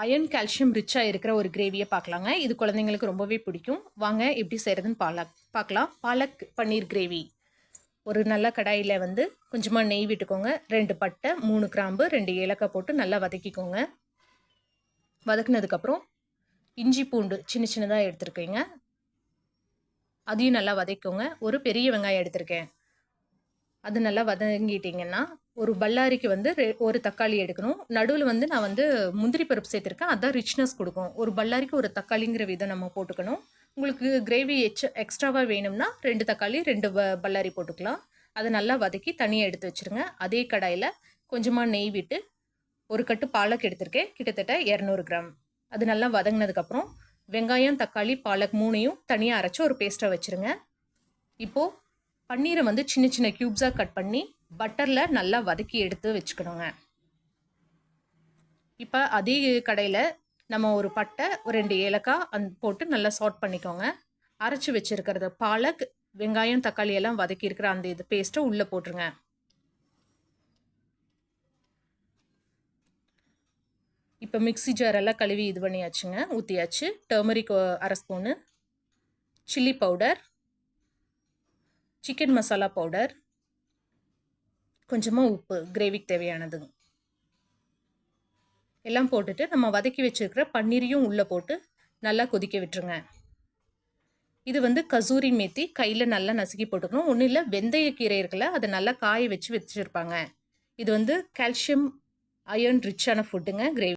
Iron calcium ரிச்சாக இருக்கிற ஒரு கிரேவியை பார்க்கலாங்க. இது குழந்தைங்களுக்கு ரொம்பவே பிடிக்கும். வாங்க எப்படி செய்கிறதுன்னு பார்க்கலாம். பாலக் பன்னீர் கிரேவி. ஒரு நல்ல கடாயில் வந்து கொஞ்சமாக நெய் விட்டுக்கோங்க. 2 பட்டை, 3 கிராம்பு, 2 ஏலக்காய் போட்டு நல்லா வதக்கிக்கோங்க. வதக்குனதுக்கப்புறம் இஞ்சி பூண்டு சின்ன சின்னதாக எடுத்துருக்கேங்க. அதையும் நல்லா வதக்கிக்கோங்க. ஒரு பெரிய வெங்காயம் எடுத்திருக்கேன். அது நல்லா வதங்கிட்டிங்கன்னா ஒரு பல்லாரிக்கு வந்து ஒரு தக்காளி எடுக்கணும். நடுவில் வந்து நான் வந்து முந்திரி பருப்பு சேர்த்துருக்கேன். அதான் ரிச்னஸ் கொடுக்கும். ஒரு பல்லாரிக்கு ஒரு தக்காளிங்கிற விதம் நம்ம போட்டுக்கணும். உங்களுக்கு கிரேவி எக்ஸ்ட்ராவாக வேணும்னா 2 தக்காளி 2 பல்லாரி போட்டுக்கலாம். அதை நல்லா வதக்கி தனியாக எடுத்து வச்சுருங்க. அதே கடாயில் கொஞ்சமாக நெய் விட்டு ஒரு கட்டு பாலக் எடுத்திருக்கேன், கிட்டத்தட்ட 200 கிராம். அது நல்லா வதங்கினதுக்கப்புறம் வெங்காயம், தக்காளி, பாலக் 3ஐயும் தனியாக அரைச்சி ஒரு பேஸ்ட்டாக வச்சுருங்க. இப்போது பன்னீரை வந்து சின்ன சின்ன க்யூப்ஸாக கட் பண்ணி பட்டரில் நல்லா வதக்கி எடுத்து வச்சுக்கணுங்க. இப்போ அதே கடையில் நம்ம ஒரு பட்டை, ஒரு 2 ஏலக்காய் போட்டு நல்லா சாட் பண்ணிக்கோங்க. அரைச்சி வச்சுருக்கிறது பாலக், வெங்காயம், தக்காளி எல்லாம் வதக்கி இருக்கிற அந்த இது பேஸ்ட்டை உள்ளே போட்டுருங்க. இப்போ மிக்ஸி ஜாரெல்லாம் கழுவி இது பண்ணியாச்சுங்க, ஊற்றியாச்சு. Turmeric 1/2 spoon, chilli powder, chicken masala powder, கொஞ்சமாக உப்பு, கிரேவிக்கு தேவையானது எல்லாம் போட்டுட்டு நம்ம வதக்கி வச்சுருக்கிற பன்னீரையும் உள்ளே போட்டு நல்லா கொதிக்க விட்டுருங்க. இது வந்து கசூரி மேத்தி கையில் நல்லா நசுக்கி போட்டுக்கணும். ஒன்றும் இல்லை, வெந்தயக்கீரை இருக்குல்ல, அதை நல்லா காய வச்சுருப்பாங்க. இது வந்து கால்சியம் அயர்ன் ரிச்சான ஃபுட்டுங்க கிரேவி.